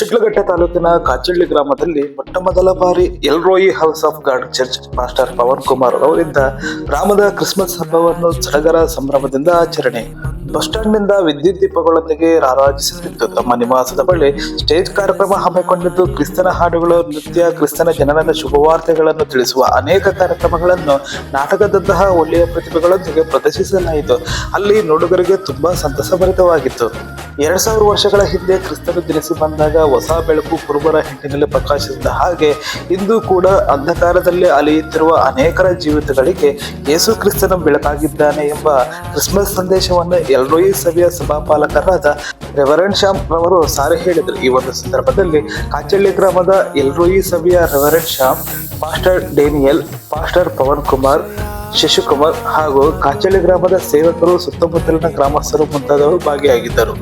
ಶಿಡ್ಲಘಟ್ಟ ತಾಲೂಕಿನ ಕಾಚಳ್ಳಿ ಗ್ರಾಮದಲ್ಲಿ ಮೊಟ್ಟಮೊದಲ ಬಾರಿ Elroi house of God church pastor Pavan Kumar ಅವರಿಂದ ಗ್ರಾಮದ ಕ್ರಿಸ್ಮಸ್ ಹಬ್ಬವನ್ನು ಸಡಗರ ಸಂಭ್ರಮದಿಂದ ಆಚರಣೆ. ಬಸ್ ಸ್ಟ್ಯಾಂಡ್ನಿಂದ ವಿದ್ಯುತ್ ದೀಪಗಳೊಂದಿಗೆ ರಾರಾಜಿಸುತ್ತಿದ್ದು ತಮ್ಮ ನಿವಾಸದ ಬಳಿ ಸ್ಟೇಜ್ ಕಾರ್ಯಕ್ರಮ ಹಮ್ಮಿಕೊಂಡಿದ್ದು ಕ್ರಿಸ್ತನ ಹಾಡುಗಳು, ನೃತ್ಯ, ಕ್ರಿಸ್ತನ ಜನನದ ಶುಭವಾರ್ತೆಗಳನ್ನು ತಿಳಿಸುವ ಅನೇಕ ಕಾರ್ಯಕ್ರಮಗಳನ್ನು ನಾಟಕದಂತಹ ಒಳ್ಳೆಯ ಪ್ರತಿಭೆಗಳೊಂದಿಗೆ ಪ್ರದರ್ಶಿಸಲಾಯಿತು. ಅಲ್ಲಿ ನೋಡುಗರಿಗೆ ತುಂಬಾ ಸಂತಸಭರಿತವಾಗಿತ್ತು. 2000 ವರ್ಷಗಳ ಹಿಂದೆ ಕ್ರಿಸ್ತನು ಜನಿಸಿ ಬಂದಾಗ ಹೊಸ ಬೆಳಕು ಕುರುಬರ ಹಿಂದಿನಲ್ಲಿ ಪ್ರಕಾಶಿಸಿದ ಹಾಗೆ ಇಂದು ಕೂಡ ಅಂಧಕಾರದಲ್ಲಿ ಅಲೆಯುತ್ತಿರುವ ಅನೇಕರ ಜೀವಿತಗಳಿಗೆ ಯೇಸು ಕ್ರಿಸ್ತನು ಬೆಳಕಾಗಿದ್ದಾನೆ ಎಂಬ ಕ್ರಿಸ್ಮಸ್ ಸಂದೇಶವನ್ನು ಎಲ್ರೋಯಿ ಸಭೆಯ ಸಭಾಪಾಲಕರಾದ ರೆವರೆಂಡ್ ಶ್ಯಾಮ್ ರವರು ಸಾರಿ ಹೇಳಿದರು. ಈ ಒಂದು ಸಂದರ್ಭದಲ್ಲಿ ಕಾಚಳ್ಳಿ ಗ್ರಾಮದ ಎಲ್ರೋಯಿ ಸಭೆಯ reverend Shyam, pastor Daniel, pastor Pavan Kumar, Shashikumar ಹಾಗೂ ಕಾಚಳ್ಳಿ ಗ್ರಾಮದ ಸೇವಕರು, ಸುತ್ತಮುತ್ತಲಿನ ಗ್ರಾಮಸ್ಥರು ಮುಂತಾದವರು ಭಾಗಿಯಾಗಿದ್ದರು.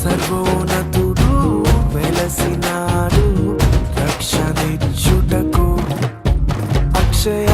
సర్వోన్నతుడు వెలసినాడు రక్షణిచ్చుటకు అక్షయ